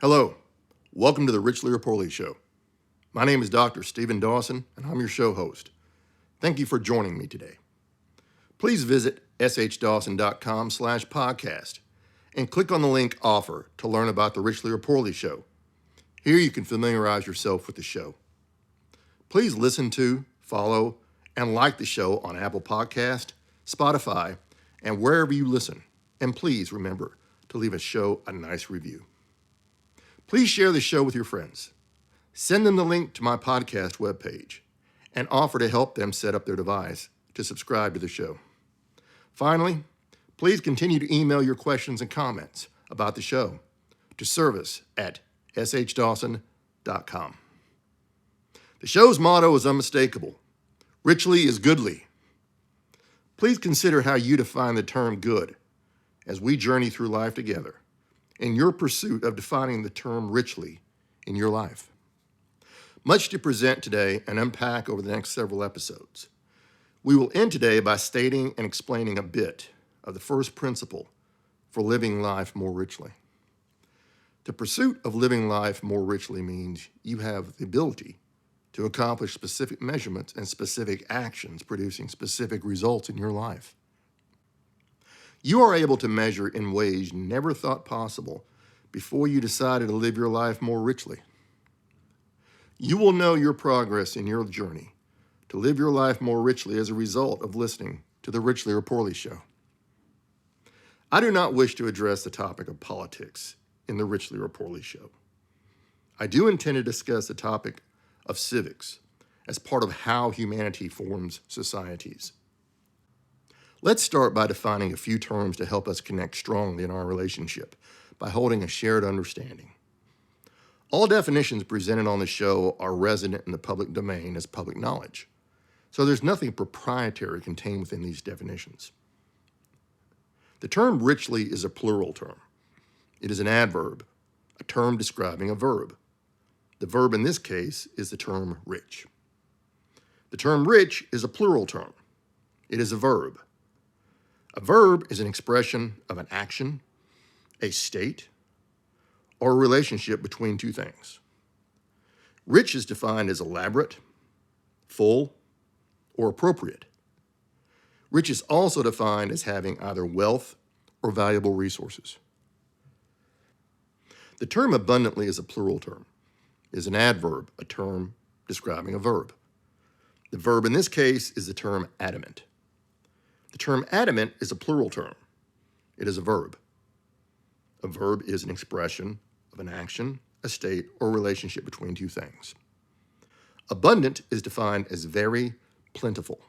Hello, welcome to the Richly or Poorly Show. My name is Dr. Stephen Dawson, and I'm your show host. Thank you for joining me today. Please visit shdawson.com/podcast and click on the link Offer to learn about the Richly or Poorly Show. Here you can familiarize yourself with the show. Please listen to, follow, and like the show on Apple Podcast, Spotify, and wherever you listen. And please remember to leave a show a nice review. Please share the show with your friends. Send them the link to my podcast webpage and offer to help them set up their device to subscribe to the show. Finally, please continue to email your questions and comments about the show to service@shdawson.com. The show's motto is unmistakable. Richly is goodly. Please consider how you define the term good as we journey through life together in your pursuit of defining the term richly in your life. Much to present today and unpack over the next several episodes. We will end today by stating and explaining a bit of the first principle for living life more richly. The pursuit of living life more richly means you have the ability to accomplish specific measurements and specific actions producing specific results in your life. You are able to measure in ways you never thought possible before you decided to live your life more richly. You will know your progress in your journey to live your life more richly as a result of listening to the Richly or Poorly Show. I do not wish to address the topic of politics in the Richly or Poorly Show. I do intend to discuss the topic of civics as part of how humanity forms societies. Let's start by defining a few terms to help us connect strongly in our relationship by holding a shared understanding. All definitions presented on the show are resident in the public domain as public knowledge, so there's nothing proprietary contained within these definitions. The term richly is a plural term. It is an adverb, a term describing a verb. The verb in this case is the term rich. The term rich is a plural term. It is a verb. A verb is an expression of an action, a state, or a relationship between two things. Rich is defined as elaborate, full, or appropriate. Rich is also defined as having either wealth or valuable resources. The term abundantly is a plural term. It is an adverb, a term describing a verb. The verb in this case is the term adamant. The term adamant is a plural term. It is a verb. A verb is an expression of an action, a state, or relationship between two things. Abundant is defined as very plentiful.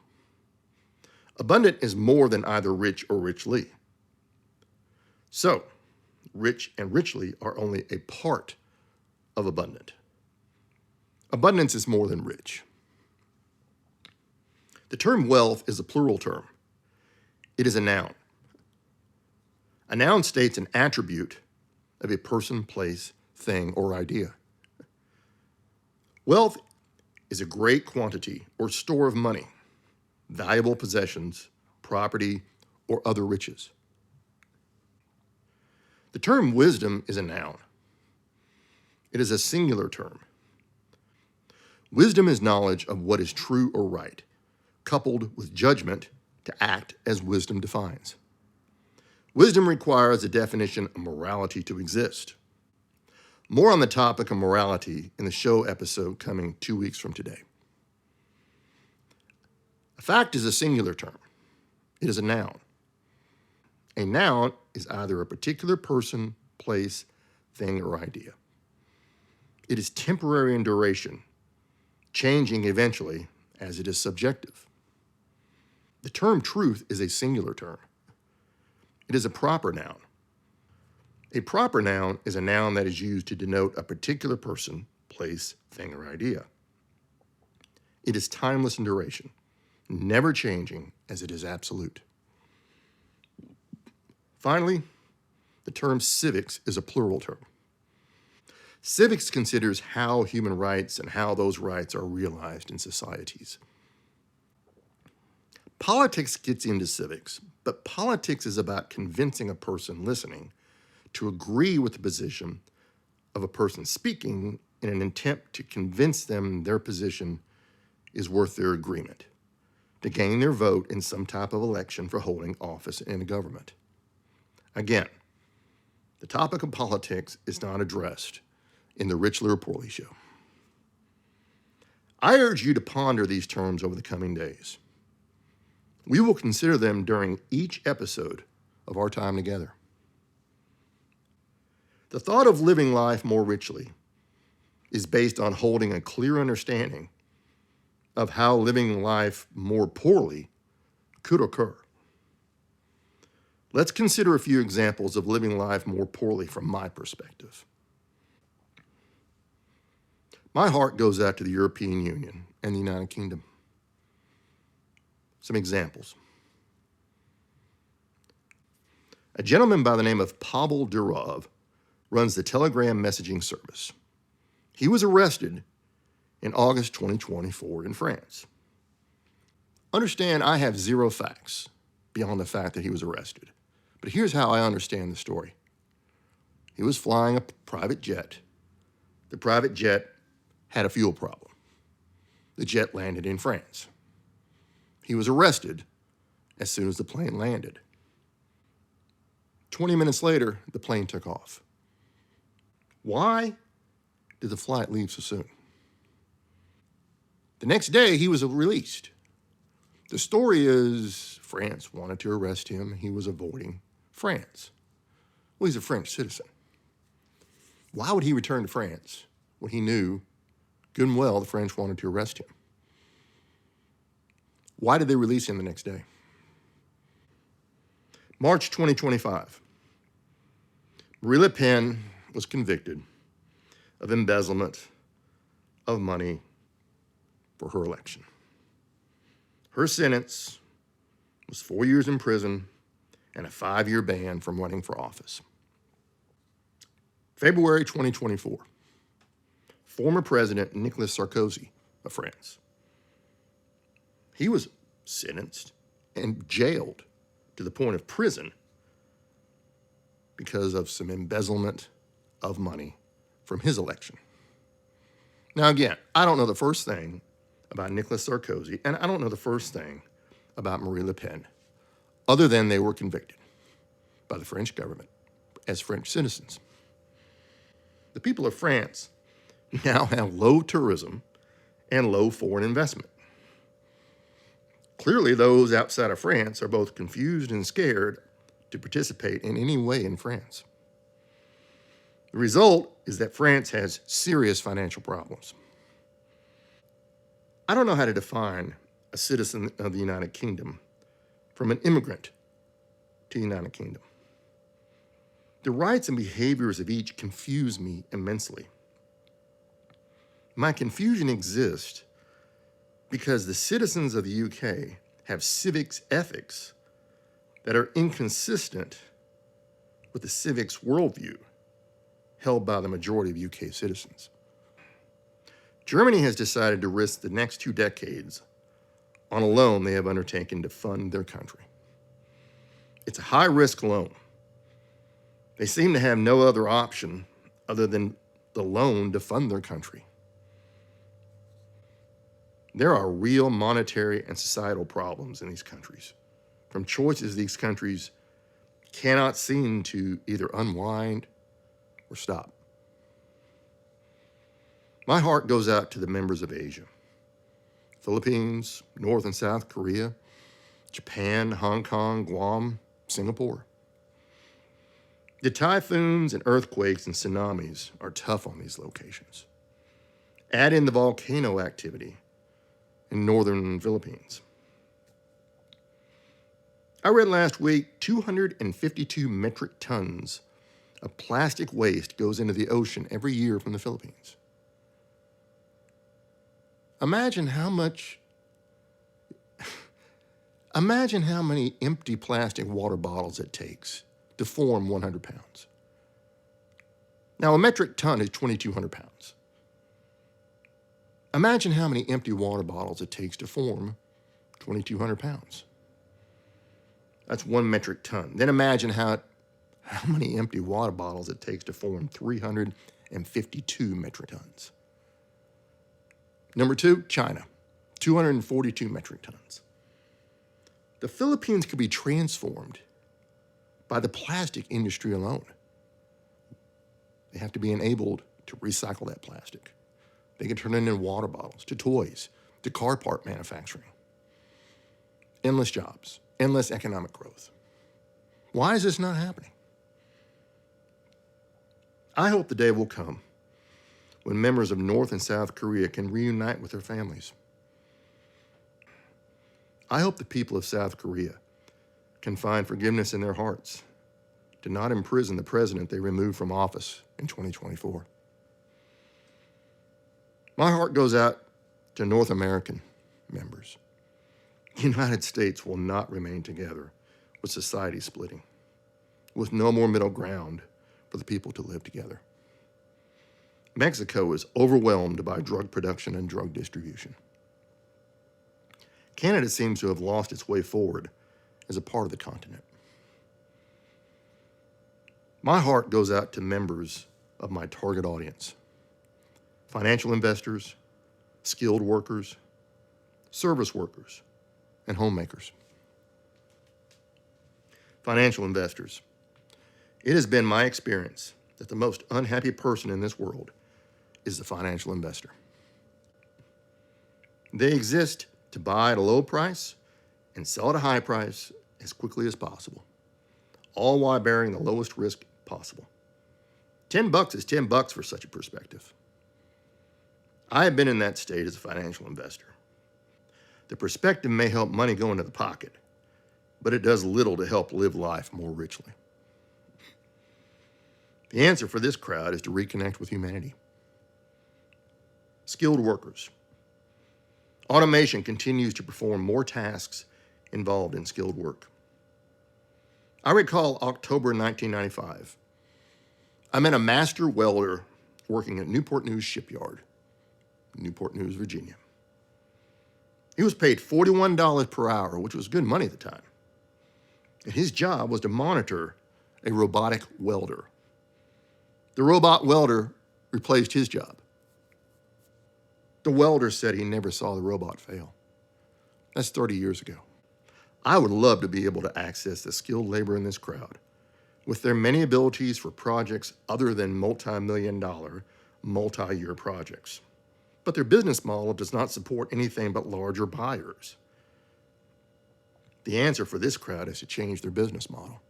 Abundant is more than either rich or richly. So, rich and richly are only a part of abundant. Abundance is more than rich. The term wealth is a plural term. It is a noun. A noun states an attribute of a person, place, thing, or idea. Wealth is a great quantity or store of money, valuable possessions, property, or other riches. The term wisdom is a noun. It is a singular term. Wisdom is knowledge of what is true or right, coupled with judgment to act as wisdom defines. Wisdom requires a definition of morality to exist. More on the topic of morality in the show episode coming 2 weeks from today. A fact is a singular term. It is a noun. A noun is either a particular person, place, thing, or idea. It is temporary in duration, changing eventually as it is subjective. The term truth is a singular term. It is a proper noun. A proper noun is a noun that is used to denote a particular person, place, thing, or idea. It is timeless in duration, never changing as it is absolute. Finally, the term civics is a plural term. Civics considers how human rights and how those rights are realized in societies. Politics gets into civics, but politics is about convincing a person listening to agree with the position of a person speaking in an attempt to convince them their position is worth their agreement to gain their vote in some type of election for holding office in the government. Again, the topic of politics is not addressed in the Richly or Poorly show. I urge you to ponder these terms over the coming days. We will consider them during each episode of our time together. The thought of living life more richly is based on holding a clear understanding of how living life more poorly could occur. Let's consider a few examples of living life more poorly from my perspective. My heart goes out to the European Union and the United Kingdom. Some examples. A gentleman by the name of Pavel Durov runs the Telegram messaging service. He was arrested in August 2024 in France. Understand, I have zero facts beyond the fact that he was arrested. But here's how I understand the story. He was flying a private jet. The private jet had a fuel problem. The jet landed in France. He was arrested as soon as the plane landed. 20 minutes later, the plane took off. Why did the flight leave so soon? The next day, he was released. The story is France wanted to arrest him. He was avoiding France. Well, he's a French citizen. Why would he return to France when he knew good and well the French wanted to arrest him? Why did they release him the next day? March 2025. Marine Le Pen was convicted of embezzlement of money for her election. Her sentence was 4 years in prison and a 5-year ban from running for office. February 2024. Former President Nicolas Sarkozy of France. He was sentenced and jailed to the point of prison because of some embezzlement of money from his election. Now again, I don't know the first thing about Nicolas Sarkozy, and I don't know the first thing about Marine Le Pen, other than they were convicted by the French government as French citizens. The people of France now have low tourism and low foreign investment. Clearly, those outside of France are both confused and scared to participate in any way in France. The result is that France has serious financial problems. I don't know how to define a citizen of the United Kingdom from an immigrant to the United Kingdom. The rights and behaviors of each confuse me immensely. My confusion exists because the citizens of the UK have civics ethics that are inconsistent with the civics worldview held by the majority of UK citizens. Germany has decided to risk the next 2 decades on a loan they have undertaken to fund their country. It's a high-risk loan. They seem to have no other option other than the loan to fund their country. There are real monetary and societal problems in these countries, from choices these countries cannot seem to either unwind or stop. My heart goes out to the members of Asia, Philippines, North and South Korea, Japan, Hong Kong, Guam, Singapore. The typhoons and earthquakes and tsunamis are tough on these locations. Add in the volcano activity in northern Philippines. I read last week 252 metric tons of plastic waste goes into the ocean every year from the Philippines. Imagine how many empty plastic water bottles it takes to form 100 pounds. Now, a metric ton is 2,200 pounds. Imagine how many empty water bottles it takes to form 2,200 pounds. That's 1 metric ton. Then imagine how how many empty water bottles it takes to form 352 metric tons. Number 2, China, 242 metric tons. The Philippines could be transformed by the plastic industry alone. They have to be enabled to recycle that plastic. They can turn it into water bottles, to toys, to car part manufacturing. Endless jobs, endless economic growth. Why is this not happening? I hope the day will come when members of North and South Korea can reunite with their families. I hope the people of South Korea can find forgiveness in their hearts to not imprison the president they removed from office in 2024. My heart goes out to North American members. The United States will not remain together with society splitting, with no more middle ground for the people to live together. Mexico is overwhelmed by drug production and drug distribution. Canada seems to have lost its way forward as a part of the continent. My heart goes out to members of my target audience: financial investors, skilled workers, service workers, and homemakers. Financial investors. It has been my experience that the most unhappy person in this world is the financial investor. They exist to buy at a low price and sell at a high price as quickly as possible, all while bearing the lowest risk possible. $10 is $10 for such a perspective. I have been in that state as a financial investor. The perspective may help money go into the pocket, but it does little to help live life more richly. The answer for this crowd is to reconnect with humanity. Skilled workers. Automation continues to perform more tasks involved in skilled work. I recall October 1995. I met a master welder working at Newport News Shipyard, Newport News, Virginia. He was paid $41 per hour, which was good money at the time. And his job was to monitor a robotic welder. The robot welder replaced his job. The welder said he never saw the robot fail. That's 30 years ago. I would love to be able to access the skilled labor in this crowd with their many abilities for projects other than multi-million-dollar, multi-year projects. But their business model does not support anything but larger buyers. The answer for this crowd is to change their business model.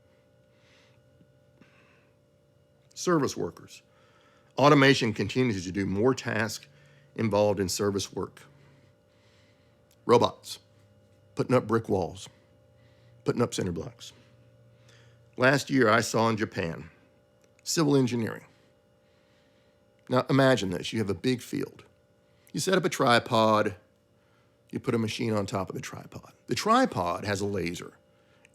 Service workers. Automation continues to do more tasks involved in service work. Robots, putting up brick walls, putting up cinder blocks. Last year, I saw in Japan, civil engineering. Now imagine this, you have a big field. You set up a tripod, you put a machine on top of the tripod. The tripod has a laser,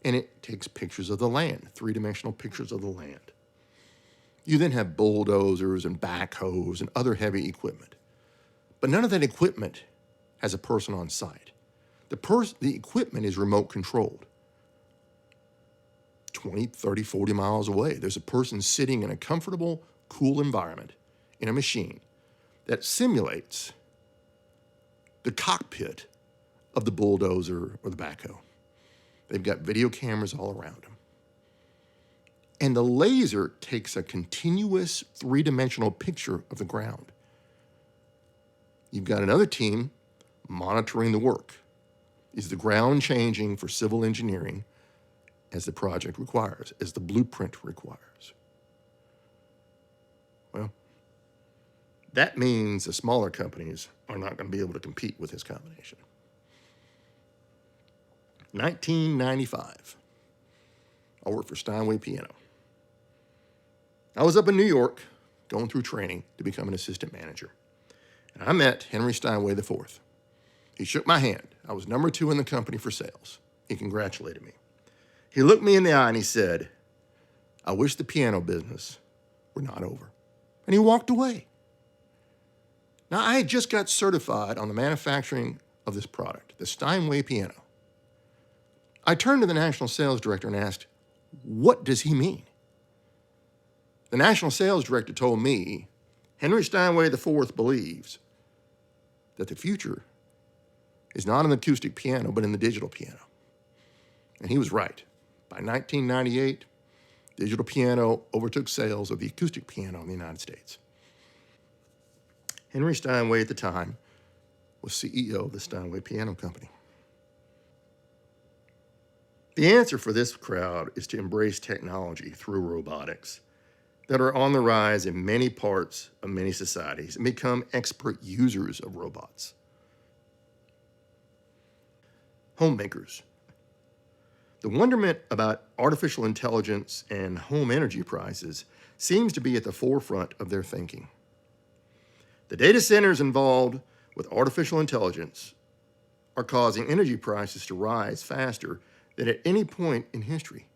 and it takes pictures of the land, three-dimensional pictures of the land. You then have bulldozers and backhoes and other heavy equipment. But none of that equipment has a person on site. The equipment is remote controlled. 20, 30, 40 miles away, there's a person sitting in a comfortable, cool environment in a machine that simulates the cockpit of the bulldozer or the backhoe. They've got video cameras all around them. And the laser takes a continuous three-dimensional picture of the ground. You've got another team monitoring the work. Is the ground changing for civil engineering as the project requires, as the blueprint requires? Well, that means the smaller companies are not going to be able to compete with this combination. 1995, I worked for Steinway Piano. I was up in New York going through training to become an assistant manager. And I met Henry Steinway IV. He shook my hand. I was number 2 in the company for sales. He congratulated me. He looked me in the eye and he said, "I wish the piano business were not over." And he walked away. Now, I had just got certified on the manufacturing of this product, the Steinway piano. I turned to the national sales director and asked, "What does he mean?" The national sales director told me Henry Steinway IV believes that the future is not in the acoustic piano, but in the digital piano. And he was right. By 1998, digital piano overtook sales of the acoustic piano in the United States. Henry Steinway at the time was CEO of the Steinway Piano Company. The answer for this crowd is to embrace technology through robotics that are on the rise in many parts of many societies and become expert users of robots. Homemakers. The wonderment about artificial intelligence and home energy prices seems to be at the forefront of their thinking. The data centers involved with artificial intelligence are causing energy prices to rise faster than at any point in history.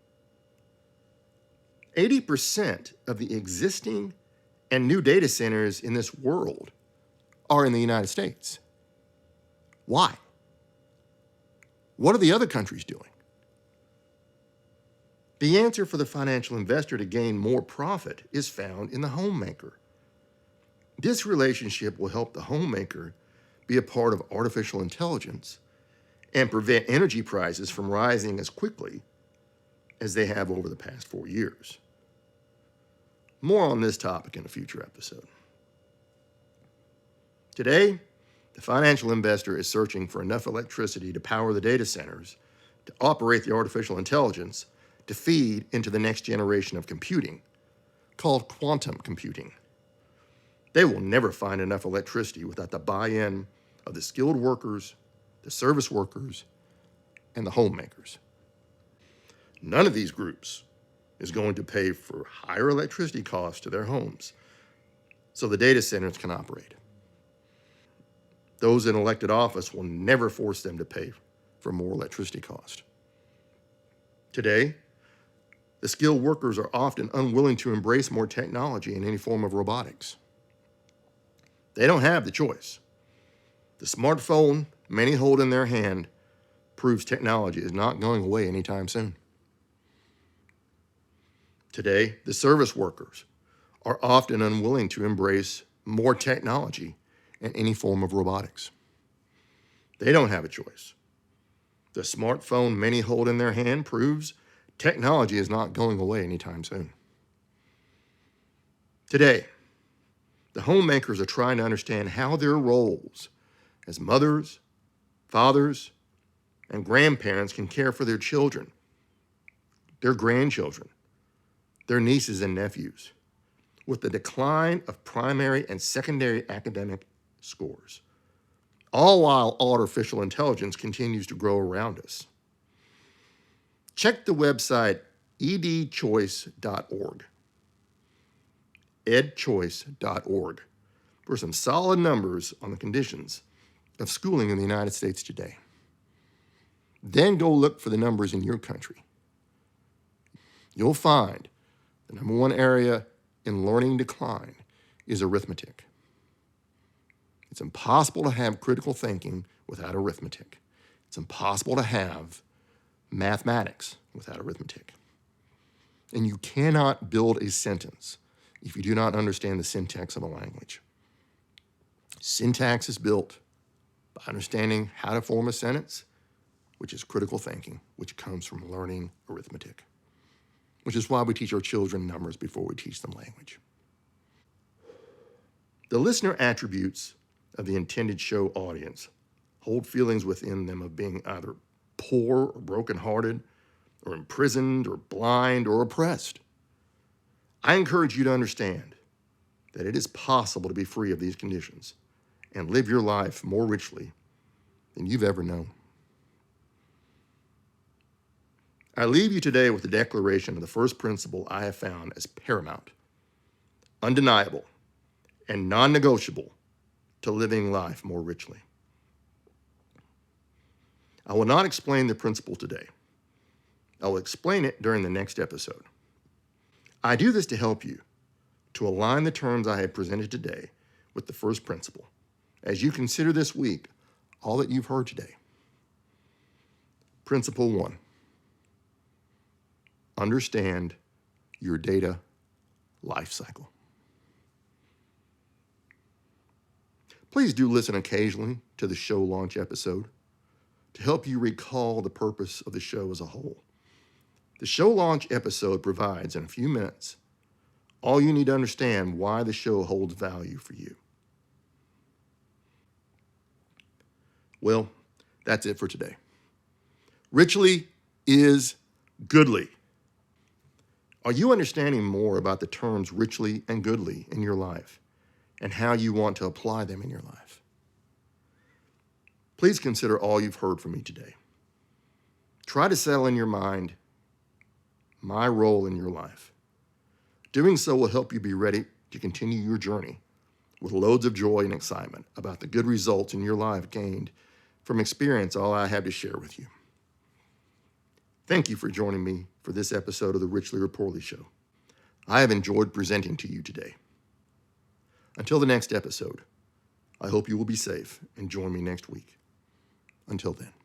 80% of the existing and new data centers in this world are in the United States. Why? What are the other countries doing? The answer for the financial investor to gain more profit is found in the homemaker. This relationship will help the homemaker be a part of artificial intelligence and prevent energy prices from rising as quickly as they have over the past 4 years. More on this topic in a future episode. Today, the financial investor is searching for enough electricity to power the data centers, to operate the artificial intelligence, to feed into the next generation of computing, called quantum computing. They will never find enough electricity without the buy-in of the skilled workers, the service workers, and the homemakers. None of these groups is going to pay for higher electricity costs to their homes so the data centers can operate. Those in elected office will never force them to pay for more electricity cost. Today, the skilled workers are often unwilling to embrace more technology in any form of robotics. They don't have the choice. The smartphone many hold in their hand proves technology is not going away anytime soon. Today, the service workers are often unwilling to embrace more technology in any form of robotics. They don't have a choice. The smartphone many hold in their hand proves technology is not going away anytime soon. Today, the homemakers are trying to understand how their roles as mothers, fathers, and grandparents can care for their children, their grandchildren, their nieces and nephews, with the decline of primary and secondary academic scores, all while artificial intelligence continues to grow around us. Check the website edchoice.org, edchoice.org, for some solid numbers on the conditions of schooling in the United States today. Then go look for the numbers in your country. You'll find the number one area in learning decline is arithmetic. It's impossible to have critical thinking without arithmetic. It's impossible to have mathematics without arithmetic. And you cannot build a sentence if you do not understand the syntax of a language. Syntax is built by understanding how to form a sentence, which is critical thinking, which comes from learning arithmetic, which is why we teach our children numbers before we teach them language. The listener attributes of the intended show audience hold feelings within them of being either poor or brokenhearted, or imprisoned or blind or oppressed. I encourage you to understand that it is possible to be free of these conditions and live your life more richly than you've ever known. I leave you today with the declaration of the first principle I have found as paramount, undeniable, and non-negotiable to living life more richly. I will not explain the principle today. I will explain it during the next episode. I do this to help you to align the terms I have presented today with the first principle as you consider this week all that you've heard today. Principle 1. Understand your data life cycle. Please do listen occasionally to the show launch episode to help you recall the purpose of the show as a whole. The show launch episode provides, in a few minutes, all you need to understand why the show holds value for you. Well, that's it for today. Richly is goodly. Are you understanding more about the terms richly and goodly in your life and how you want to apply them in your life? Please consider all you've heard from me today. Try to settle in your mind my role in your life. Doing so will help you be ready to continue your journey with loads of joy and excitement about the good results in your life gained from experience all I have to share with you. Thank you for joining me for this episode of the Richly or Poorly Show. I have enjoyed presenting to you today. Until the next episode, I hope you will be safe and join me next week. Until then.